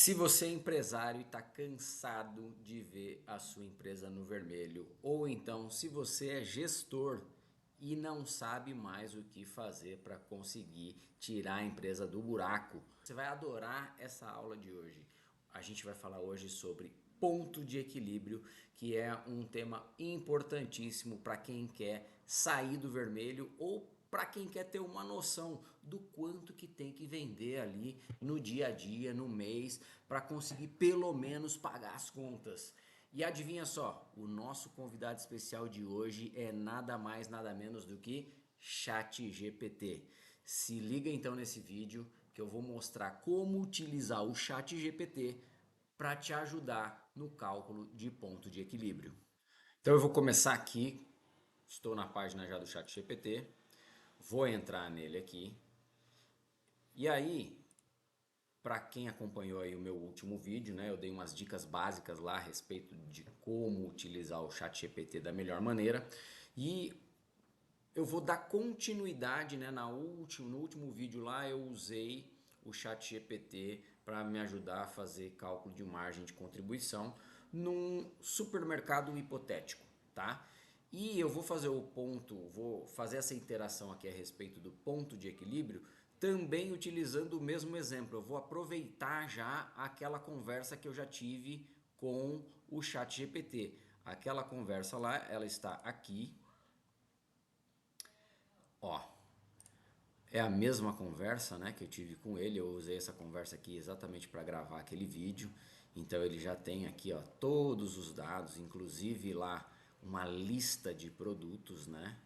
Se você é empresário e está cansado de ver a sua empresa no vermelho, ou então se você é gestor e não sabe mais o que fazer para conseguir tirar a empresa do buraco, você vai adorar essa aula de hoje. A gente vai falar hoje sobre ponto de equilíbrio, que é um tema importantíssimo para quem quer sair do vermelho ou para quem quer ter uma noção do quanto que tem que vender ali no dia a dia, no mês, para conseguir pelo menos pagar as contas. E adivinha só, o nosso convidado especial de hoje é nada mais, nada menos do que ChatGPT. Se liga então nesse vídeo que eu vou mostrar como utilizar o ChatGPT para te ajudar no cálculo de ponto de equilíbrio. Então eu vou começar aqui, estou na página já do ChatGPT. Vou entrar nele aqui. E aí, para quem acompanhou aí o meu último vídeo, né, eu dei umas dicas básicas lá a respeito de como utilizar o ChatGPT da melhor maneira. E eu vou dar continuidade, né, no último vídeo lá eu usei o ChatGPT para me ajudar a fazer cálculo de margem de contribuição num supermercado hipotético, tá? E eu vou fazer vou fazer essa interação aqui a respeito do ponto de equilíbrio, também utilizando o mesmo exemplo. Eu vou aproveitar já aquela conversa que eu já tive com o ChatGPT. Aquela conversa lá, ela está aqui, ó. É a mesma conversa, né, que eu tive com ele. Eu usei essa conversa aqui exatamente para gravar aquele vídeo. Então ele já tem aqui, ó, todos os dados, inclusive lá uma lista de produtos, né,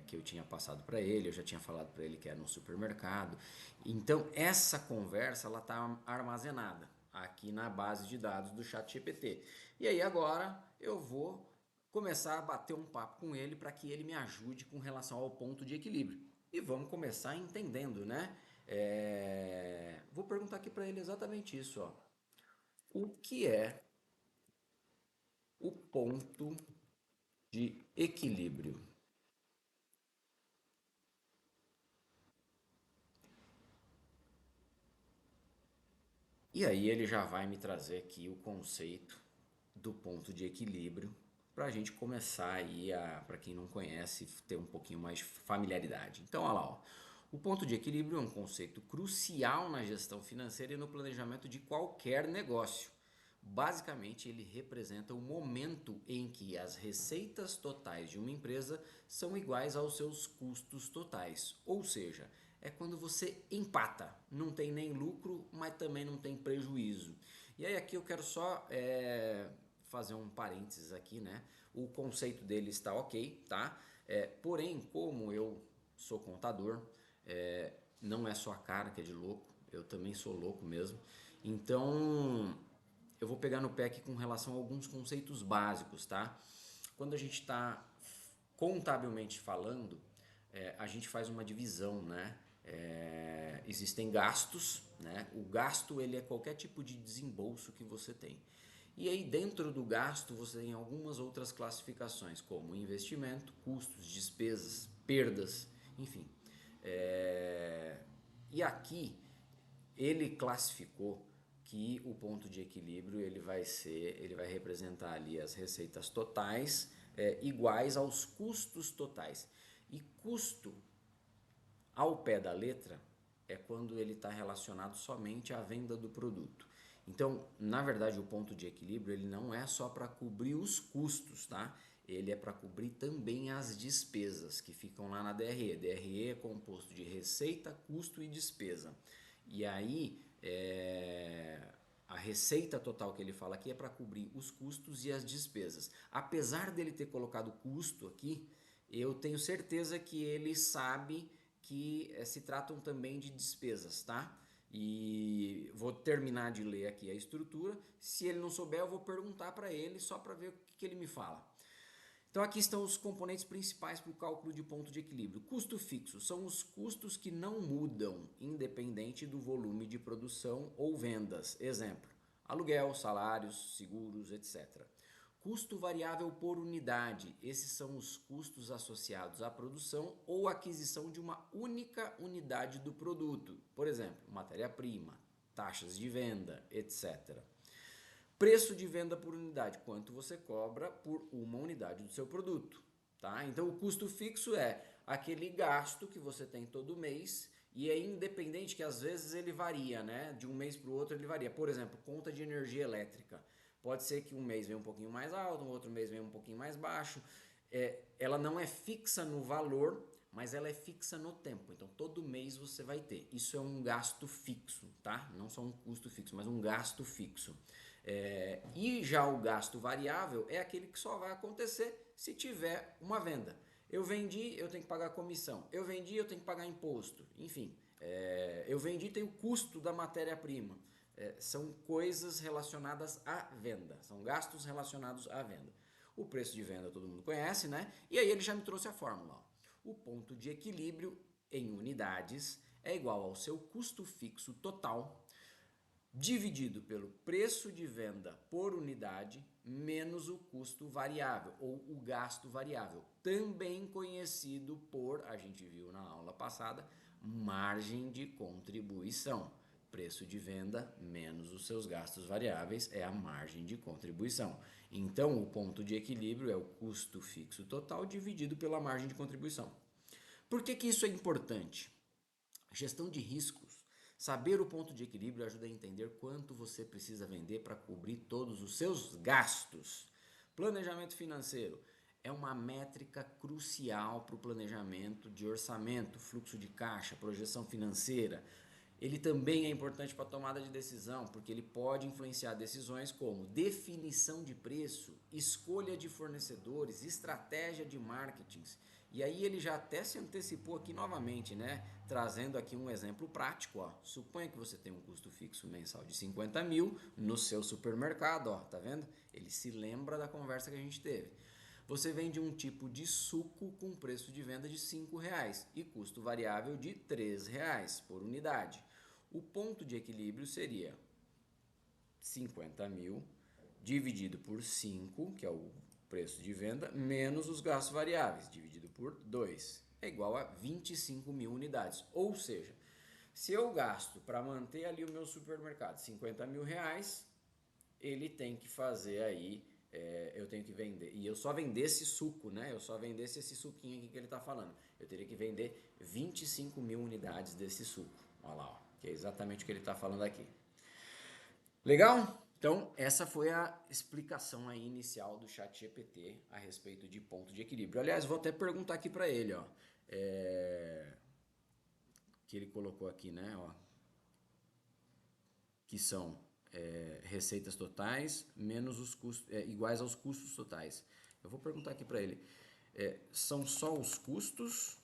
que eu tinha passado para ele. Eu já tinha falado para ele que era no supermercado. Então essa conversa ela está armazenada aqui na base de dados do ChatGPT. E aí agora eu vou começar a bater um papo com ele para que ele me ajude com relação ao ponto de equilíbrio. E vamos começar entendendo, né? Vou perguntar aqui para ele exatamente isso, ó. O que é o ponto de equilíbrio? E aí ele já vai me trazer aqui o conceito do ponto de equilíbrio para a gente começar aí para quem não conhece, ter um pouquinho mais de familiaridade. Então, olha lá, ó. O ponto de equilíbrio é um conceito crucial na gestão financeira e no planejamento de qualquer negócio. Basicamente, ele representa o momento em que as receitas totais de uma empresa são iguais aos seus custos totais. Ou seja, é quando você empata, não tem nem lucro, mas também não tem prejuízo. E aí aqui eu quero só fazer um parênteses aqui, né? O conceito dele está ok, tá? Porém, como eu sou contador, não é só a cara que é de louco, eu também sou louco mesmo. Então, eu vou pegar no pé aqui com relação a alguns conceitos básicos, tá? Quando a gente está contabilmente falando, a gente faz uma divisão, né? Existem gastos, né? O gasto ele é qualquer tipo de desembolso que você tem. E aí dentro do gasto você tem algumas outras classificações, como investimento, custos, despesas, perdas, enfim. E aqui ele classificou que o ponto de equilíbrio ele vai representar ali as receitas totais iguais aos custos totais. E custo ao pé da letra é quando ele está relacionado somente à venda do produto. Então, na verdade, o ponto de equilíbrio ele não é só para cobrir os custos, tá? Ele é para cobrir também as despesas que ficam lá na DRE. DRE é composto de receita, custo e despesa. E aí, a receita total que ele fala aqui é para cobrir os custos e as despesas. Apesar dele ter colocado custo aqui, eu tenho certeza que ele sabe que se tratam também de despesas, tá? E vou terminar de ler aqui a estrutura. Se ele não souber, eu vou perguntar para ele só para ver o que ele me fala. Então aqui estão os componentes principais para o cálculo de ponto de equilíbrio. Custo fixo são os custos que não mudam, independente do volume de produção ou vendas. Exemplo, aluguel, salários, seguros, etc. Custo variável por unidade. Esses são os custos associados à produção ou aquisição de uma única unidade do produto. Por exemplo, matéria-prima, taxas de venda, etc. Preço de venda por unidade, quanto você cobra por uma unidade do seu produto, tá? Então o custo fixo é aquele gasto que você tem todo mês e é independente que às vezes ele varia, né? De um mês para o outro ele varia. Por exemplo, conta de energia elétrica. Pode ser que um mês venha um pouquinho mais alto, um outro mês venha um pouquinho mais baixo. Ela não é fixa no valor, mas ela é fixa no tempo. Então todo mês você vai ter. Isso é um gasto fixo, tá? Não só um custo fixo, mas um gasto fixo. E já o gasto variável é aquele que só vai acontecer se tiver uma venda. Eu vendi, eu tenho que pagar comissão. Eu vendi, eu tenho que pagar imposto. Enfim, eu vendi, tem o custo da matéria-prima. São coisas relacionadas à venda, são gastos relacionados à venda. O preço de venda todo mundo conhece, né? E aí ele já me trouxe a fórmula. Ó. O ponto de equilíbrio em unidades é igual ao seu custo fixo total dividido pelo preço de venda por unidade menos o custo variável ou o gasto variável, também conhecido por, a gente viu na aula passada, margem de contribuição. Preço de venda menos os seus gastos variáveis é a margem de contribuição. Então, o ponto de equilíbrio é o custo fixo total dividido pela margem de contribuição. Por que isso é importante? Gestão de riscos. Saber o ponto de equilíbrio ajuda a entender quanto você precisa vender para cobrir todos os seus gastos. Planejamento financeiro é uma métrica crucial para o planejamento de orçamento, fluxo de caixa, projeção financeira. Ele também é importante para a tomada de decisão, porque ele pode influenciar decisões como definição de preço, escolha de fornecedores, estratégia de marketing. E aí ele já até se antecipou aqui novamente, né? Trazendo aqui um exemplo prático, ó. Suponha que você tem um custo fixo mensal de 50 mil no seu supermercado, ó, tá vendo? Ele se lembra da conversa que a gente teve. Você vende um tipo de suco com preço de venda de R$ 5 e custo variável de R$ 3 por unidade. O ponto de equilíbrio seria 50 mil dividido por 5, que é o preço de venda, menos os gastos variáveis, dividido por 2, é igual a 25 mil unidades. Ou seja, se eu gasto para manter ali o meu supermercado 50 mil reais, ele tem que fazer aí, eu tenho que vender, e eu só vendesse suco, né? Eu só vendesse esse suquinho aqui que ele está falando. Eu teria que vender 25 mil unidades desse suco. Olha lá, ó, que é exatamente o que ele está falando aqui. Legal? Então, essa foi a explicação aí inicial do ChatGPT a respeito de ponto de equilíbrio. Aliás, vou até perguntar aqui para ele, ó, que ele colocou aqui, né, ó, que são receitas totais menos os custos, iguais aos custos totais. Eu vou perguntar aqui para ele, são só os custos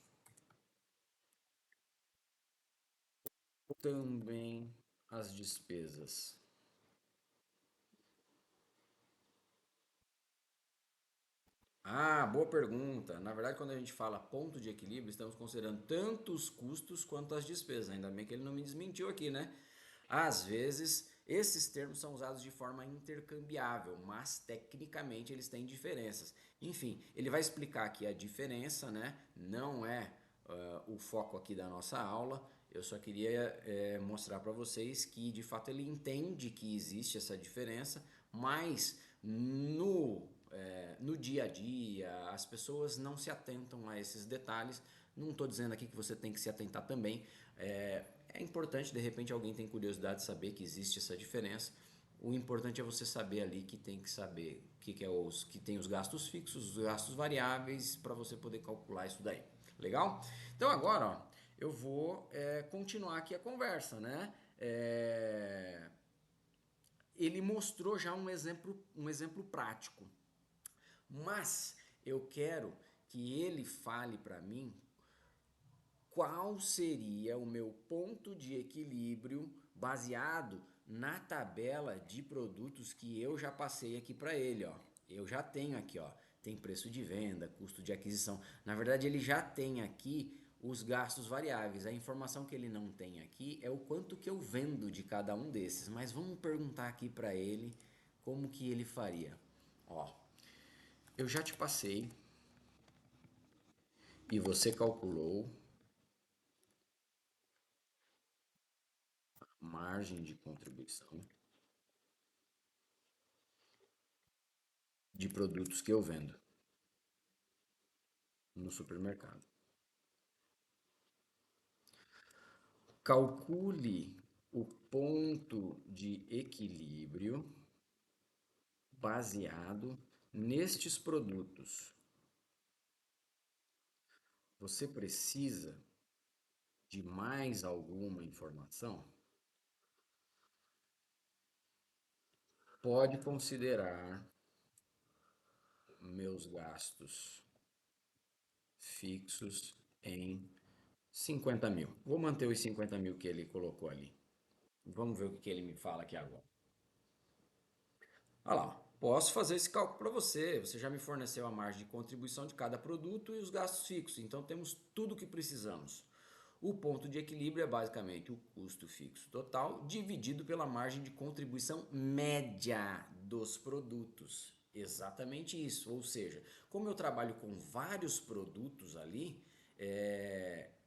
ou também as despesas? Ah, boa pergunta. Na verdade, quando a gente fala ponto de equilíbrio, estamos considerando tanto os custos quanto as despesas. Ainda bem que ele não me desmentiu aqui, né? Às vezes, esses termos são usados de forma intercambiável, mas tecnicamente eles têm diferenças. Enfim, ele vai explicar aqui a diferença, né? Não é o foco aqui da nossa aula. Eu só queria mostrar para vocês que de fato ele entende que existe essa diferença, mas no dia a dia as pessoas não se atentam a esses detalhes. Não estou dizendo aqui que você tem que se atentar também. É importante, de repente alguém tem curiosidade de saber que existe essa diferença. O importante é você saber ali que tem que saber que tem os gastos fixos, os gastos variáveis, para você poder calcular isso daí. Legal? Então agora, ó, eu vou continuar aqui a conversa, né? Ele mostrou já um exemplo prático, mas eu quero que ele fale para mim qual seria o meu ponto de equilíbrio baseado na tabela de produtos que eu já passei aqui para ele, ó. Eu já tenho aqui, ó, tem preço de venda, custo de aquisição. Na verdade, ele já tem aqui os gastos variáveis. A informação que ele não tem aqui é o quanto que eu vendo de cada um desses. Mas vamos perguntar aqui para ele como que ele faria. Ó, eu já te passei e você calculou margem de contribuição de produtos que eu vendo no supermercado. Calcule o ponto de equilíbrio baseado nestes produtos. Você precisa de mais alguma informação? Pode considerar meus gastos fixos em 50 mil. Vou manter os 50 mil que ele colocou ali. Vamos ver o que ele me fala aqui agora. Olha lá, posso fazer esse cálculo para você. Você já me forneceu a margem de contribuição de cada produto e os gastos fixos. Então temos tudo o que precisamos. O ponto de equilíbrio é basicamente o custo fixo total dividido pela margem de contribuição média dos produtos. Exatamente isso. Ou seja, como eu trabalho com vários produtos ali,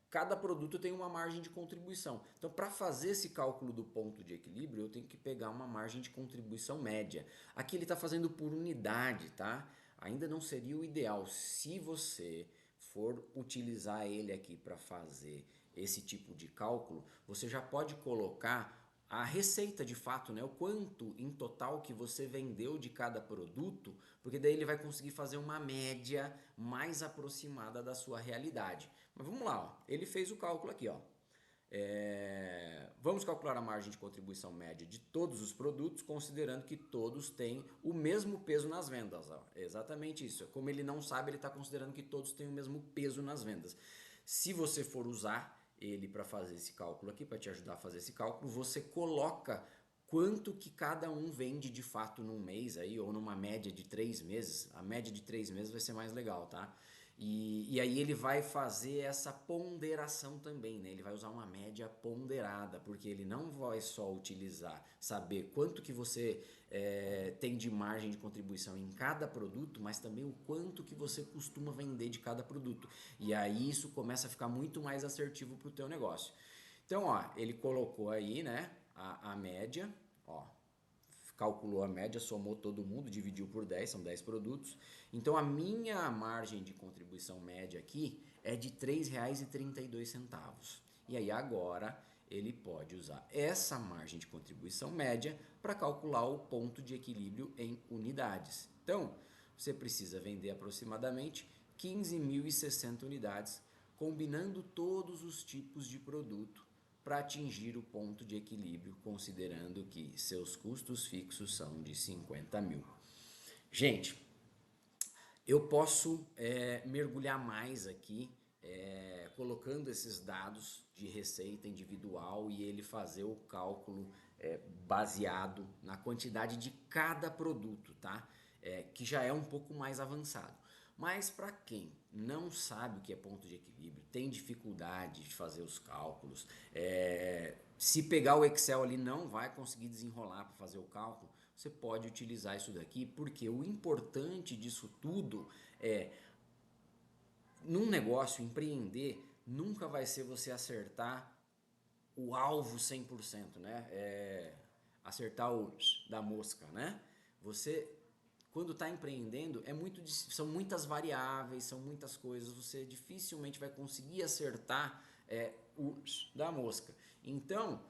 cada produto tem uma margem de contribuição. Então, para fazer esse cálculo do ponto de equilíbrio, eu tenho que pegar uma margem de contribuição média. Aqui ele está fazendo por unidade, tá? Ainda não seria o ideal. Se você for utilizar ele aqui para fazer esse tipo de cálculo, você já pode colocar a receita de fato, né? O quanto em total que você vendeu de cada produto, porque daí ele vai conseguir fazer uma média mais aproximada da sua realidade. Mas vamos lá, ó. Ele fez o cálculo aqui, ó. Vamos calcular a margem de contribuição média de todos os produtos, considerando que todos têm o mesmo peso nas vendas. Ó. É exatamente isso. Como ele não sabe, ele está considerando que todos têm o mesmo peso nas vendas. Se você for usar ele para fazer esse cálculo aqui, para te ajudar a fazer esse cálculo, você coloca quanto que cada um vende de fato num mês aí, ou numa média de 3 meses. A média de 3 meses vai ser mais legal, tá? E aí ele vai fazer essa ponderação também, né? Ele vai usar uma média ponderada, porque ele não vai só utilizar, saber quanto que você tem de margem de contribuição em cada produto, mas também o quanto que você costuma vender de cada produto. E aí isso começa a ficar muito mais assertivo para o teu negócio. Então, ó, ele colocou aí, né, a média, ó, calculou a média, somou todo mundo, dividiu por 10, são 10 produtos. Então a minha margem de contribuição média aqui é de R$ 3,32. E aí agora ele pode usar essa margem de contribuição média para calcular o ponto de equilíbrio em unidades. Então, você precisa vender aproximadamente 15.060 unidades, combinando todos os tipos de produto para atingir o ponto de equilíbrio, considerando que seus custos fixos são de 50 mil. Gente, eu posso mergulhar mais aqui, colocando esses dados de receita individual e ele fazer o cálculo baseado na quantidade de cada produto, tá? Que já é um pouco mais avançado. Mas para quem não sabe o que é ponto de equilíbrio, tem dificuldade de fazer os cálculos, se pegar o Excel ali não vai conseguir desenrolar para fazer o cálculo, você pode utilizar isso daqui, porque o importante disso tudo é, num negócio, empreender, nunca vai ser você acertar o alvo 100%, né? Acertar o da mosca, né? Você quando está empreendendo, são muitas variáveis, são muitas coisas, você dificilmente vai conseguir acertar o da mosca. Então,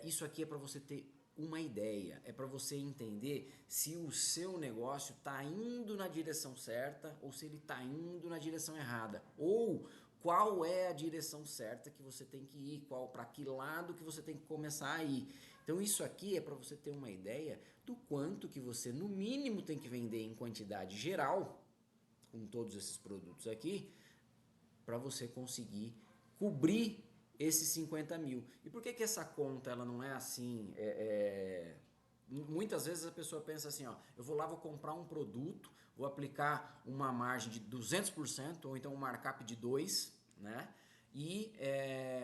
isso aqui é para você ter uma ideia, é para você entender se o seu negócio está indo na direção certa ou se ele está indo na direção errada, ou qual é a direção certa que você tem que ir, para que lado que você tem que começar a ir. Então isso aqui é para você ter uma ideia do quanto que você no mínimo tem que vender em quantidade geral, com todos esses produtos aqui, para você conseguir cobrir esses 50 mil. E por que essa conta ela não é assim? Muitas vezes a pessoa pensa assim, ó, eu vou lá, vou comprar um produto, vou aplicar uma margem de 200% ou então um markup de 2%, né? E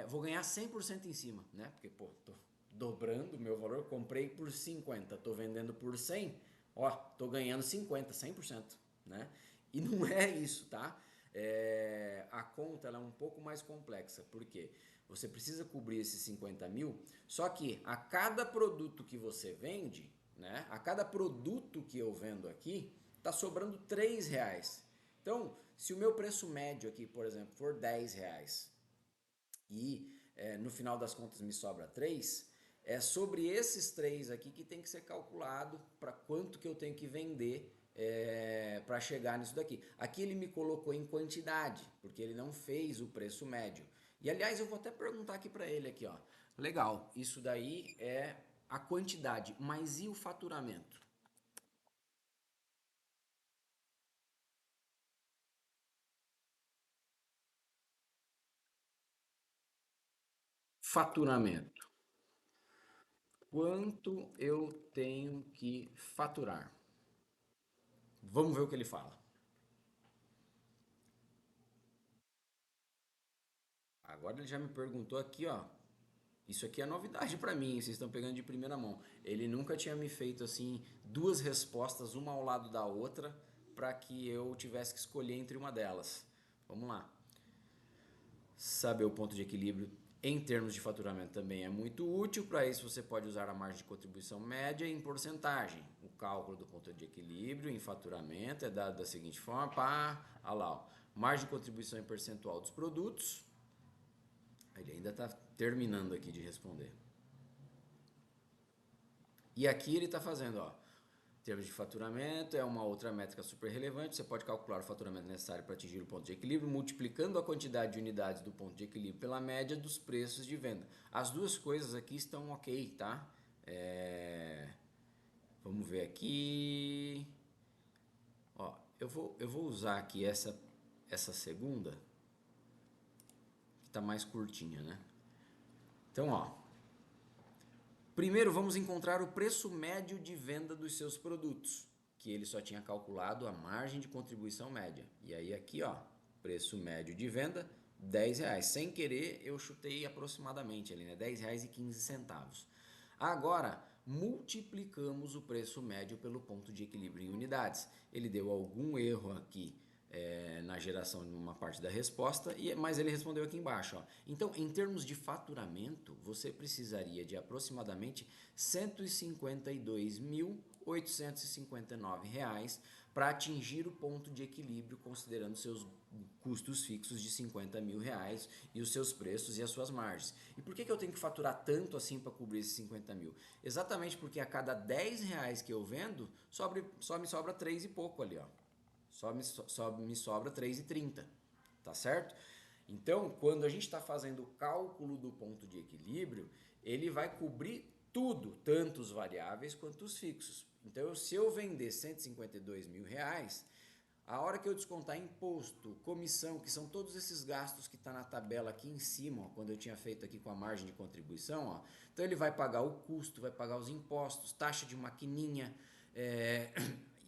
vou ganhar 100% em cima, né? Porque, pô, tô dobrando o meu valor, comprei por 50, tô vendendo por 100, ó, tô ganhando 50, 100%, né? E não é isso, tá? A conta ela é um pouco mais complexa, por quê? você precisa cobrir esses 50 mil, só que a cada produto que você vende, né, a cada produto que eu vendo aqui, tá sobrando 3 reais. Então, se o meu preço médio aqui, por exemplo, for 10 reais e no final das contas me sobra 3, é sobre esses 3 aqui que tem que ser calculado para quanto que eu tenho que vender para chegar nisso daqui. Aqui ele me colocou em quantidade, porque ele não fez o preço médio. E aliás, eu vou até perguntar aqui para ele aqui, ó. Legal, isso daí é a quantidade, mas e o faturamento? Faturamento. Quanto eu tenho que faturar? Vamos ver o que ele fala. Agora ele já me perguntou aqui, ó. Isso aqui é novidade para mim, vocês estão pegando de primeira mão. Ele nunca tinha me feito assim duas respostas, uma ao lado da outra, para que eu tivesse que escolher entre uma delas. Vamos lá. Saber o ponto de equilíbrio em termos de faturamento também é muito útil. Para isso, você pode usar a margem de contribuição média em porcentagem. O cálculo do ponto de equilíbrio em faturamento é dado da seguinte forma: pá, olha lá, ó, margem de contribuição em percentual dos produtos. Ele ainda está terminando aqui de responder. E aqui ele está fazendo, ó, termos de faturamento é uma outra métrica super relevante. Você pode calcular o faturamento necessário para atingir o ponto de equilíbrio, multiplicando a quantidade de unidades do ponto de equilíbrio pela média dos preços de venda. As duas coisas aqui estão ok, tá? Vamos ver aqui. Ó, eu vou usar aqui essa segunda, que está mais curtinha, né? Então, ó, primeiro vamos encontrar o preço médio de venda dos seus produtos, que ele só tinha calculado a margem de contribuição média. E aí aqui, ó, preço médio de venda, 10 reais. Sem querer, eu chutei aproximadamente ali, né? 10 reais e 15 centavos. Agora, multiplicamos o preço médio pelo ponto de equilíbrio em unidades. Ele deu algum erro aqui na geração de uma parte da resposta, mas ele respondeu aqui embaixo. Ó. Então, em termos de faturamento, você precisaria de aproximadamente R$ 152.859 para atingir o ponto de equilíbrio, considerando seus custos fixos de R$ 50 mil e os seus preços e as suas margens. E por que eu tenho que faturar tanto assim para cobrir esses 50 mil? Exatamente porque a cada 10 reais que eu vendo, só me sobra 3 e pouco ali, ó. Só me sobra 3,30, tá certo? Então, quando a gente está fazendo o cálculo do ponto de equilíbrio, ele vai cobrir tudo, tanto os variáveis quanto os fixos. Então, se eu vender 152 mil reais, a hora que eu descontar imposto, comissão, que são todos esses gastos que está na tabela aqui em cima, ó, quando eu tinha feito aqui com a margem de contribuição, ó, então ele vai pagar o custo, vai pagar os impostos, taxa de maquininha,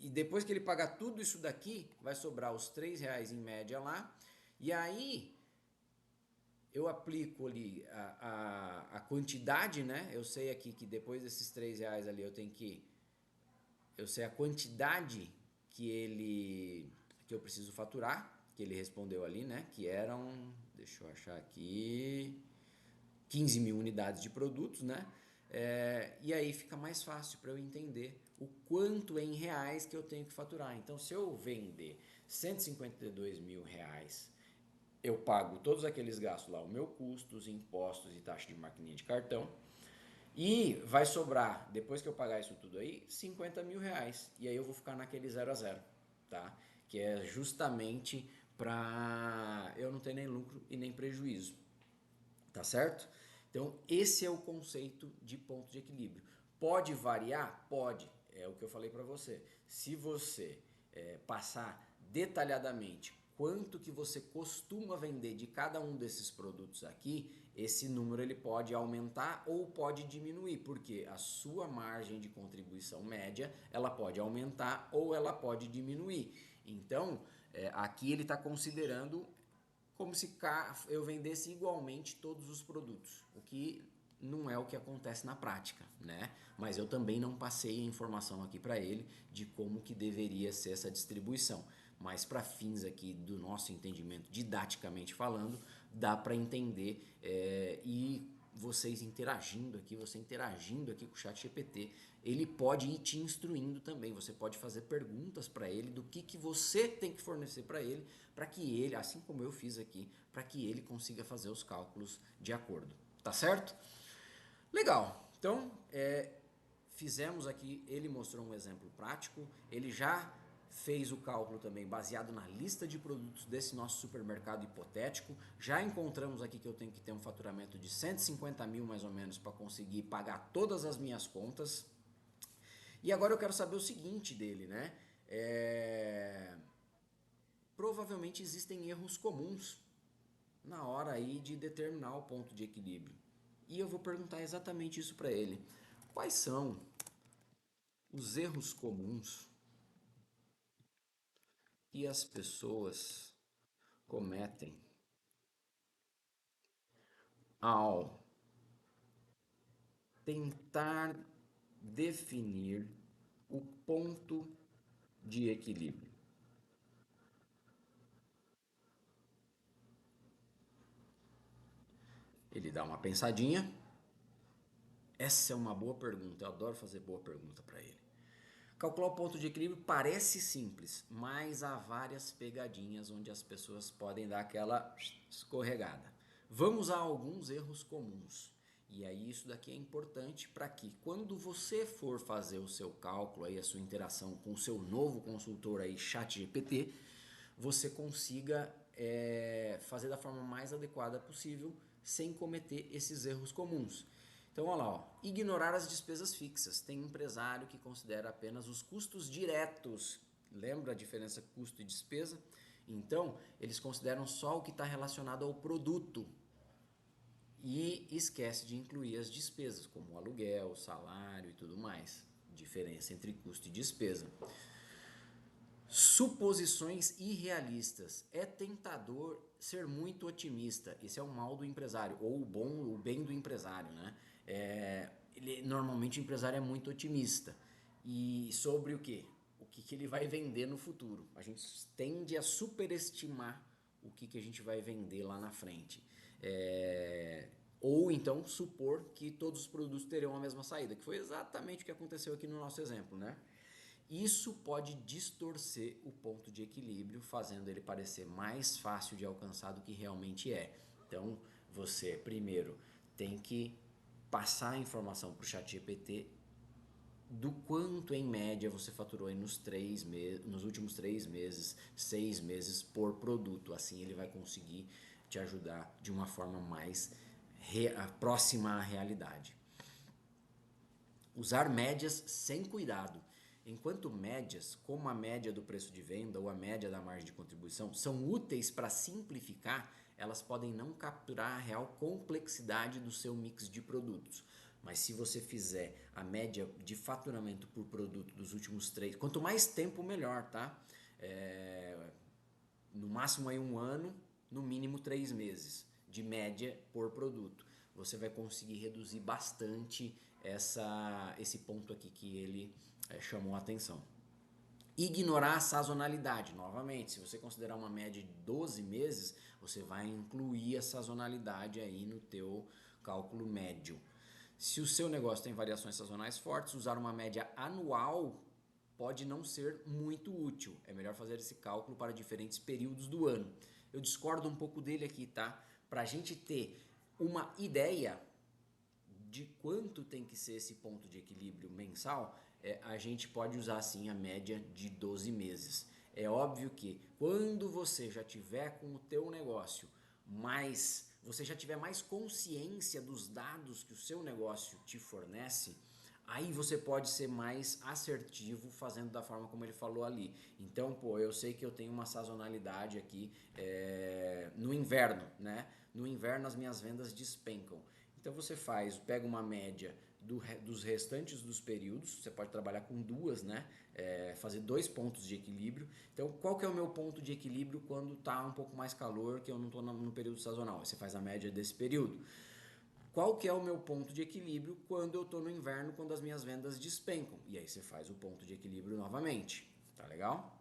e depois que ele pagar tudo isso daqui, vai sobrar os 3 reais em média lá, e aí eu aplico ali a quantidade, né? Eu sei aqui que depois desses 3 reais ali eu sei a quantidade que eu preciso faturar, que ele respondeu ali, né? Que eram, deixa eu achar aqui, 15 mil unidades de produtos, né? E aí fica mais fácil para eu entender o quanto em reais que eu tenho que faturar. Então, se eu vender 152 mil reais, eu pago todos aqueles gastos lá, o meu custo, os impostos e taxa de maquininha de cartão, e vai sobrar, depois que eu pagar isso tudo aí, 50 mil reais. E aí eu vou ficar naquele 0 a 0, tá? Que é justamente para eu não ter nem lucro e nem prejuízo, tá certo? Então, esse é o conceito de ponto de equilíbrio. Pode variar? Pode. É o que eu falei para você. Se você passar detalhadamente quanto que você costuma vender de cada um desses produtos aqui, esse número ele pode aumentar ou pode diminuir, porque a sua margem de contribuição média ela pode aumentar ou ela pode diminuir. Então, aqui ele está considerando como se eu vendesse igualmente todos os produtos, o que não é o que acontece na prática, né? Mas eu também não passei a informação aqui para ele de como que deveria ser essa distribuição. Mas para fins aqui do nosso entendimento, didaticamente falando, dá para entender e vocês interagindo aqui, você interagindo aqui com o ChatGPT, ele pode ir te instruindo também. Você pode fazer perguntas para ele do que você tem que fornecer para que ele, assim como eu fiz aqui, para que ele consiga fazer os cálculos de acordo. Tá certo? Legal. Então, fizemos aqui, ele mostrou um exemplo prático, ele já fez o cálculo também baseado na lista de produtos desse nosso supermercado hipotético. Já encontramos aqui que eu tenho que ter um faturamento de 150 mil mais ou menos para conseguir pagar todas as minhas contas. E agora eu quero saber o seguinte dele, né? Provavelmente existem erros comuns na hora aí de determinar o ponto de equilíbrio. E eu vou perguntar exatamente isso para ele. Quais são os erros comuns que as pessoas cometem ao tentar definir o ponto de equilíbrio? Ele dá uma pensadinha. Essa é uma boa pergunta, eu adoro fazer boa pergunta para ele. Calcular o ponto de equilíbrio parece simples, mas há várias pegadinhas onde as pessoas podem dar aquela escorregada. Vamos a alguns erros comuns. E aí isso daqui é importante para que quando você for fazer o seu cálculo aí, a sua interação com o seu novo consultor aí, ChatGPT, você consiga fazer da forma mais adequada possível sem cometer esses erros comuns. Então, olha lá, ó. Ignorar as despesas fixas. Tem empresário que considera apenas os custos diretos. Lembra a diferença custo e despesa? Então, eles consideram só o que está relacionado ao produto e esquece de incluir as despesas, como o aluguel, salário e tudo mais. Diferença entre custo e despesa. Suposições irrealistas. É tentador ser muito otimista. Esse é o mal do empresário, ou o bem do empresário, né? Normalmente o empresário é muito otimista. E sobre o quê? O que ele vai vender no futuro. A gente tende a superestimar o que a gente vai vender lá na frente. Ou então supor que todos os produtos terão a mesma saída, que foi exatamente o que aconteceu aqui no nosso exemplo, né? Isso pode distorcer o ponto de equilíbrio, fazendo ele parecer mais fácil de alcançar do que realmente é. Então, você primeiro tem que passar a informação para o ChatGPT do quanto em média você faturou aí nos últimos 3 meses, 6 meses por produto. Assim ele vai conseguir te ajudar de uma forma mais próxima à realidade. Usar médias sem cuidado. Enquanto médias, como a média do preço de venda ou a média da margem de contribuição, são úteis para simplificar, elas podem não capturar a real complexidade do seu mix de produtos. Mas se você fizer a média de faturamento por produto dos últimos 3, quanto mais tempo melhor, tá? No máximo aí 1 ano, no mínimo 3 meses de média por produto. Você vai conseguir reduzir bastante esse ponto aqui que ele chamou a atenção. Ignorar a sazonalidade. Novamente, se você considerar uma média de 12 meses, você vai incluir a sazonalidade aí no teu cálculo médio. Se o seu negócio tem variações sazonais fortes, usar uma média anual pode não ser muito útil. É melhor fazer esse cálculo para diferentes períodos do ano. Eu discordo um pouco dele aqui, tá? Para a gente ter uma ideia de quanto tem que ser esse ponto de equilíbrio mensal, a gente pode usar sim a média de 12 meses. É óbvio que quando você já tiver com o teu negócio você já tiver mais consciência dos dados que o seu negócio te fornece, aí você pode ser mais assertivo fazendo da forma como ele falou ali. Então, eu sei que eu tenho uma sazonalidade aqui no inverno, né? No inverno as minhas vendas despencam. Então você pega uma média dos restantes dos períodos, você pode trabalhar com duas, né? Fazer 2 pontos de equilíbrio. Então, qual que é o meu ponto de equilíbrio quando está um pouco mais calor, que eu não estou no período sazonal? Você faz a média desse período. Qual que é o meu ponto de equilíbrio quando eu estou no inverno, quando as minhas vendas despencam? E aí você faz o ponto de equilíbrio novamente. Tá legal?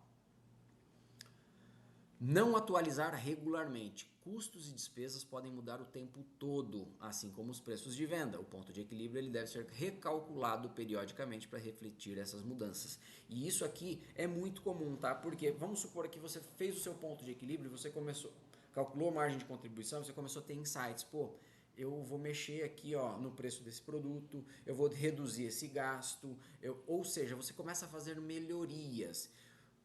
Não atualizar regularmente. Custos e despesas podem mudar o tempo todo, assim como os preços de venda. O ponto de equilíbrio ele deve ser recalculado periodicamente para refletir essas mudanças. E isso aqui é muito comum, tá? Porque vamos supor que você fez o seu ponto de equilíbrio, você começou, calculou a margem de contribuição, você começou a ter insights. Pô, eu vou mexer aqui ó, no preço desse produto, eu vou reduzir esse gasto, ou seja, você começa a fazer melhorias.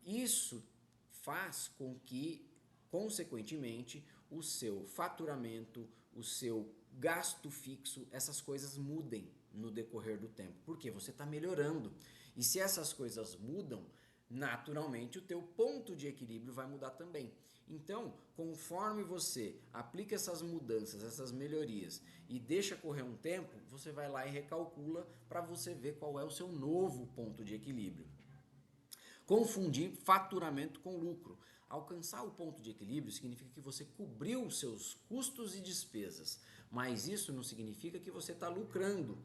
Isso faz com que, consequentemente, o seu faturamento, o seu gasto fixo, essas coisas mudem no decorrer do tempo, porque você está melhorando. E se essas coisas mudam, naturalmente o teu ponto de equilíbrio vai mudar também. Então, conforme você aplica essas mudanças, essas melhorias e deixa correr um tempo, você vai lá e recalcula para você ver qual é o seu novo ponto de equilíbrio. Confundir faturamento com lucro. Alcançar o ponto de equilíbrio significa que você cobriu os seus custos e despesas, mas isso não significa que você está lucrando.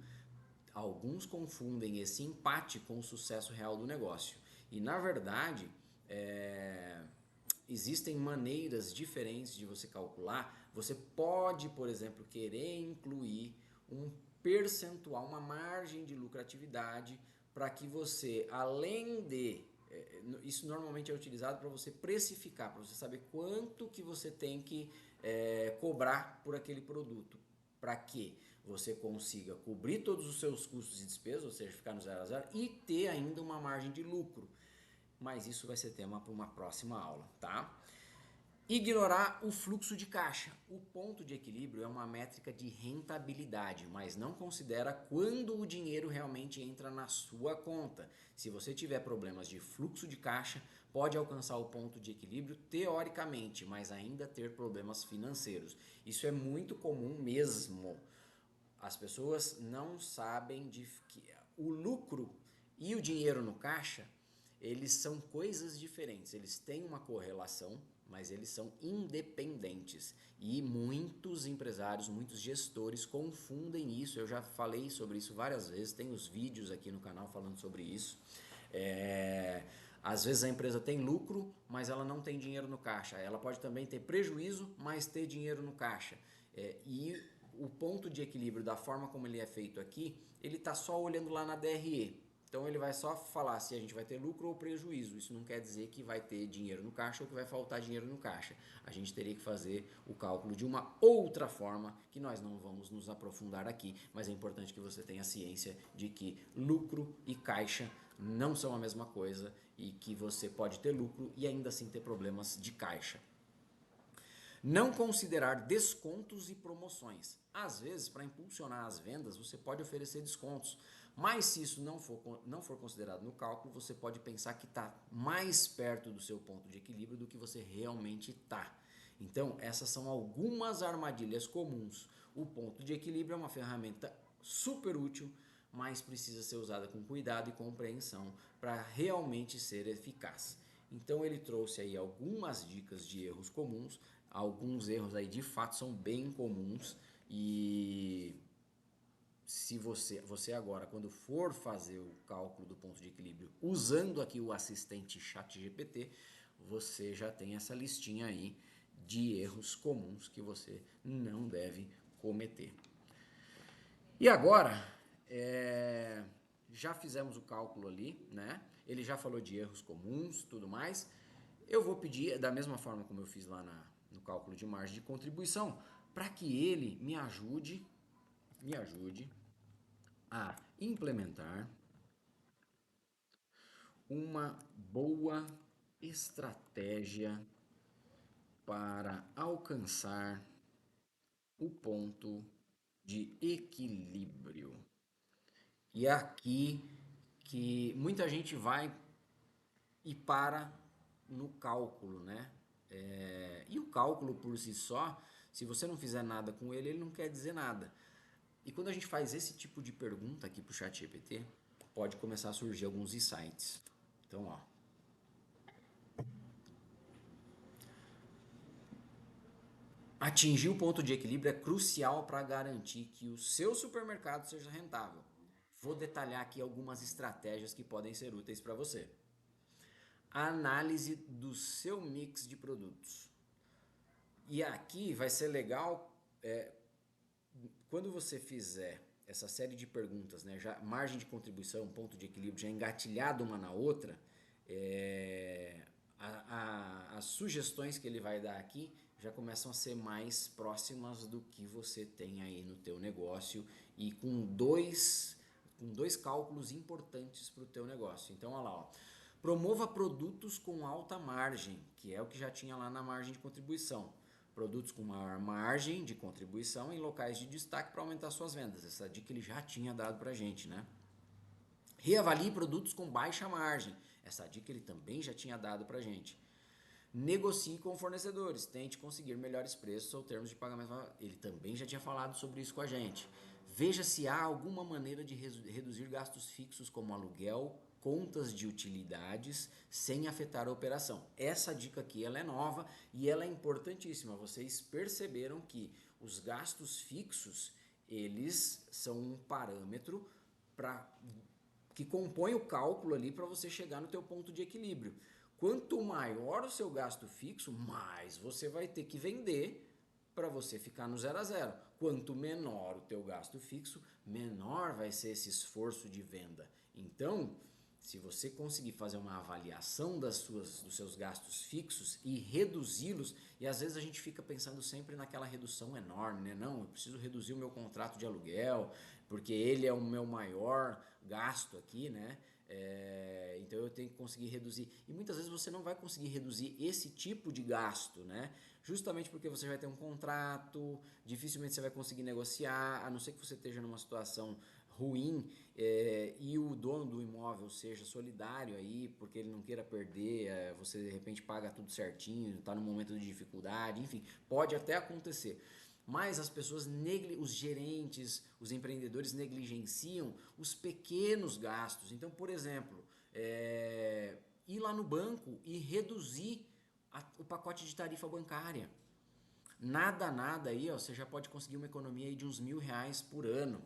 Alguns confundem esse empate com o sucesso real do negócio. E na verdade, existem maneiras diferentes de você calcular. Você pode, por exemplo, querer incluir um percentual, uma margem de lucratividade para que você, além de isso normalmente é utilizado para você precificar, para você saber quanto que você tem que cobrar por aquele produto, para que você consiga cobrir todos os seus custos e despesas, ou seja, ficar no 0 a 0 e ter ainda uma margem de lucro. Mas isso vai ser tema para uma próxima aula, tá? Ignorar o fluxo de caixa. O ponto de equilíbrio é uma métrica de rentabilidade, mas não considera quando o dinheiro realmente entra na sua conta. Se você tiver problemas de fluxo de caixa, pode alcançar o ponto de equilíbrio teoricamente, mas ainda ter problemas financeiros. Isso é muito comum mesmo. As pessoas não sabem de que o lucro e o dinheiro no caixa, eles são coisas diferentes. Eles têm uma correlação, mas eles são independentes. E muitos empresários, muitos gestores confundem isso. Eu já falei sobre isso várias vezes, tem os vídeos aqui no canal falando sobre isso. Às vezes a empresa tem lucro, mas ela não tem dinheiro no caixa. Ela pode também ter prejuízo, mas ter dinheiro no caixa. E o ponto de equilíbrio da forma como ele é feito aqui, ele está só olhando lá na DRE. Então ele vai só falar se a gente vai ter lucro ou prejuízo. Isso não quer dizer que vai ter dinheiro no caixa ou que vai faltar dinheiro no caixa. A gente teria que fazer o cálculo de uma outra forma que nós não vamos nos aprofundar aqui, mas é importante que você tenha ciência de que lucro e caixa não são a mesma coisa e que você pode ter lucro e ainda assim ter problemas de caixa. Não considerar descontos e promoções. Às vezes, para impulsionar as vendas, você pode oferecer descontos, mas se isso não for considerado no cálculo, você pode pensar que está mais perto do seu ponto de equilíbrio do que você realmente está. Então, essas são algumas armadilhas comuns. O ponto de equilíbrio é uma ferramenta super útil, mas precisa ser usada com cuidado e compreensão para realmente ser eficaz. Então ele trouxe aí algumas dicas de erros comuns, alguns erros aí de fato são bem comuns e se você agora quando for fazer o cálculo do ponto de equilíbrio usando aqui o assistente ChatGPT, você já tem essa listinha aí de erros comuns que você não deve cometer. E agora, já fizemos o cálculo ali, né? Ele já falou de erros comuns, tudo mais. Eu vou pedir, da mesma forma como eu fiz lá no cálculo de margem de contribuição, para que ele me ajude a implementar uma boa estratégia para alcançar o ponto de equilíbrio. E é aqui que muita gente vai e para no cálculo, né? E o cálculo por si só, se você não fizer nada com ele, ele não quer dizer nada. E quando a gente faz esse tipo de pergunta aqui para o ChatGPT, pode começar a surgir alguns insights. Então, ó. Atingir o ponto de equilíbrio é crucial para garantir que o seu supermercado seja rentável. Vou detalhar aqui algumas estratégias que podem ser úteis para você. a análise do seu mix de produtos. E aqui vai ser legal, quando você fizer essa série de perguntas, né, já margem de contribuição, ponto de equilíbrio, já engatilhado uma na outra, as sugestões que ele vai dar aqui já começam a ser mais próximas do que você tem aí no teu negócio e com dois cálculos importantes para o teu negócio. Então, olha lá, ó. Promova produtos com alta margem, que é o que já tinha lá na margem de contribuição. Produtos com maior margem de contribuição em locais de destaque para aumentar suas vendas. Essa dica ele já tinha dado para a gente, né? Reavalie produtos com baixa margem. Essa dica ele também já tinha dado para a gente. Negocie com fornecedores, tente conseguir melhores preços ou termos de pagamento. Ele também já tinha falado sobre isso com a gente. Veja se há alguma maneira de reduzir gastos fixos como aluguel, contas de utilidades, sem afetar a operação. Essa dica aqui ela é nova e ela é importantíssima. Vocês perceberam que os gastos fixos, eles são um parâmetro que compõe o cálculo ali para você chegar no teu ponto de equilíbrio. Quanto maior o seu gasto fixo, mais você vai ter que vender para você ficar no 0 a 0. Quanto menor o teu gasto fixo, menor vai ser esse esforço de venda. Então, se você conseguir fazer uma avaliação dos seus gastos fixos e reduzi-los, e às vezes a gente fica pensando sempre naquela redução enorme, né? Não, eu preciso reduzir o meu contrato de aluguel, porque ele é o meu maior gasto aqui, né? Então eu tenho que conseguir reduzir. E muitas vezes você não vai conseguir reduzir esse tipo de gasto, né? Justamente porque você vai ter um contrato, dificilmente você vai conseguir negociar, a não ser que você esteja numa situação ruim e o dono do imóvel seja solidário aí, porque ele não queira perder, você de repente paga tudo certinho, está num momento de dificuldade, enfim, pode até acontecer. Mas as pessoas, os gerentes, os empreendedores negligenciam os pequenos gastos. Então, por exemplo, ir lá no banco e reduzir o pacote de tarifa bancária. Nada aí, ó, você já pode conseguir uma economia aí de uns R$ 1.000 por ano.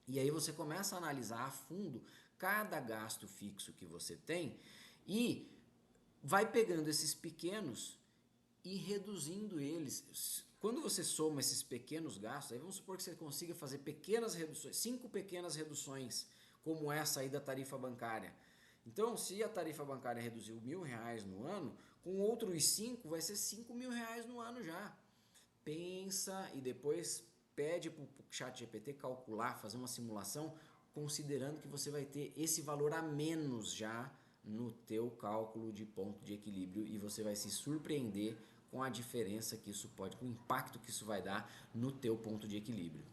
E aí você começa a analisar a fundo cada gasto fixo que você tem e vai pegando esses pequenos e reduzindo eles. Quando você soma esses pequenos gastos, aí vamos supor que você consiga fazer pequenas reduções, 5 pequenas reduções, como essa aí da tarifa bancária. Então, se a tarifa bancária reduziu R$ 1.000 no ano, com outros 5 vai ser R$ 5.000 no ano já. Pensa e depois pede para o ChatGPT calcular, fazer uma simulação, considerando que você vai ter esse valor a menos já no teu cálculo de ponto de equilíbrio e você vai se surpreender com a diferença que isso pode, com o impacto que isso vai dar no teu ponto de equilíbrio.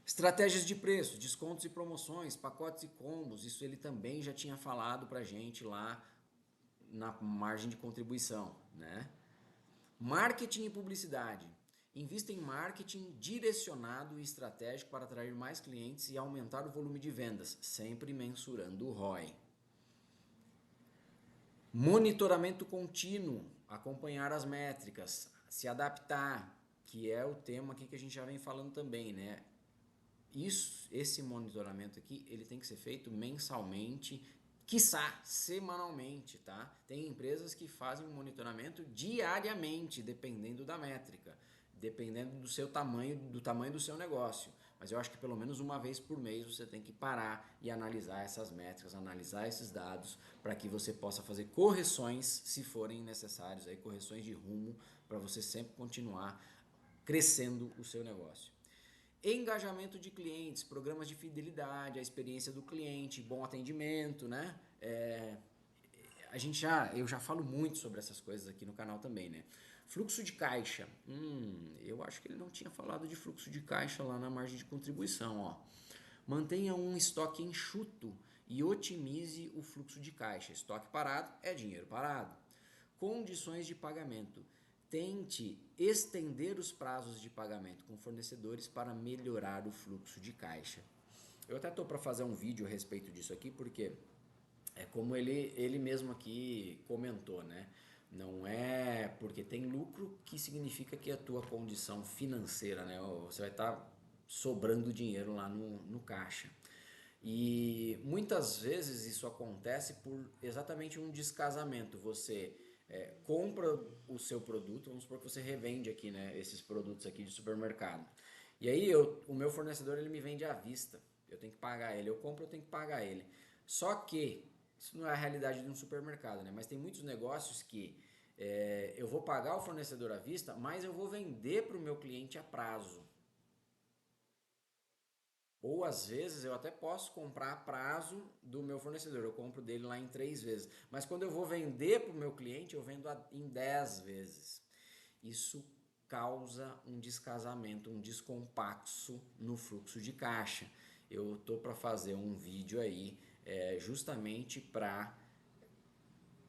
Estratégias de preço, descontos e promoções, pacotes e combos, isso ele também já tinha falado pra gente lá na margem de contribuição, né? Marketing e publicidade. Invista em marketing direcionado e estratégico para atrair mais clientes e aumentar o volume de vendas, sempre mensurando o ROI. Monitoramento contínuo, acompanhar as métricas, se adaptar, que é o tema aqui que a gente já vem falando também, né? Esse monitoramento aqui, ele tem que ser feito mensalmente, quiçá semanalmente, tá? Tem empresas que fazem um monitoramento diariamente, dependendo da métrica, dependendo do seu tamanho, do tamanho do seu negócio. Mas eu acho que pelo menos uma vez por mês você tem que parar e analisar essas métricas, analisar esses dados, para que você possa fazer correções, se forem necessários, aí, correções de rumo, para você sempre continuar crescendo o seu negócio. Engajamento de clientes, programas de fidelidade, a experiência do cliente, bom atendimento, né? Eu já falo muito sobre essas coisas aqui no canal também, né? Fluxo de caixa. Eu acho que ele não tinha falado de fluxo de caixa lá na margem de contribuição, ó. Mantenha um estoque enxuto e otimize o fluxo de caixa. Estoque parado é dinheiro parado. Condições de pagamento. Tente estender os prazos de pagamento com fornecedores para melhorar o fluxo de caixa. Eu até estou para fazer um vídeo a respeito disso aqui, porque é como ele mesmo aqui comentou, né? Não é porque tem lucro que significa que a tua condição financeira, né? Você vai estar sobrando dinheiro lá no caixa. E muitas vezes isso acontece por exatamente um descasamento. Você compra o seu produto, vamos supor que você revende aqui, né, esses produtos aqui de supermercado. E aí o meu fornecedor ele me vende à vista. Eu tenho que pagar ele. Eu compro, eu tenho que pagar ele. Só que isso não é a realidade de um supermercado, né? Mas tem muitos negócios que eu vou pagar o fornecedor à vista, mas eu vou vender para o meu cliente a prazo. Ou às vezes eu até posso comprar a prazo do meu fornecedor, eu compro dele lá em 3 vezes. Mas quando eu vou vender para o meu cliente, eu vendo em 10 vezes. Isso causa um descasamento, um descompasso no fluxo de caixa. Eu tô para fazer um vídeo aí justamente para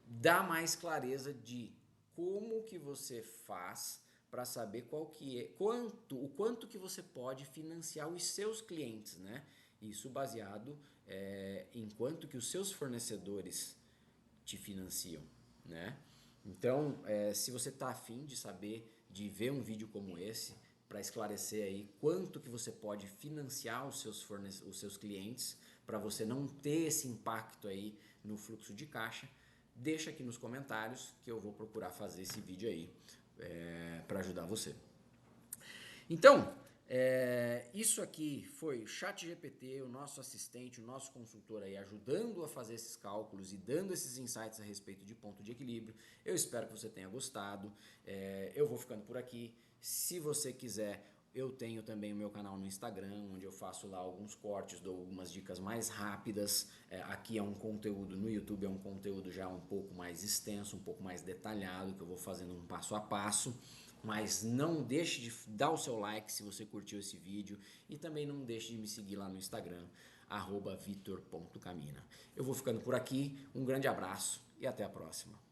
dar mais clareza de como que você faz para saber qual que é, o quanto que você pode financiar os seus clientes, né? Isso baseado em quanto que os seus fornecedores te financiam, né? Então, se você está afim de saber, de ver um vídeo como esse, para esclarecer aí quanto que você pode financiar os seus clientes, para você não ter esse impacto aí no fluxo de caixa, deixa aqui nos comentários que eu vou procurar fazer esse vídeo aí para ajudar você. Então, isso aqui foi o ChatGPT, o nosso assistente, o nosso consultor aí, ajudando a fazer esses cálculos e dando esses insights a respeito de ponto de equilíbrio. Eu espero que você tenha gostado. Eu vou ficando por aqui. Se você quiser, eu tenho também o meu canal no Instagram, onde eu faço lá alguns cortes, dou algumas dicas mais rápidas. Aqui é um conteúdo, no YouTube é um conteúdo já um pouco mais extenso, um pouco mais detalhado, que eu vou fazendo um passo a passo. Mas não deixe de dar o seu like se você curtiu esse vídeo e também não deixe de me seguir lá no Instagram, @vitor.camina. Eu vou ficando por aqui, um grande abraço e até a próxima.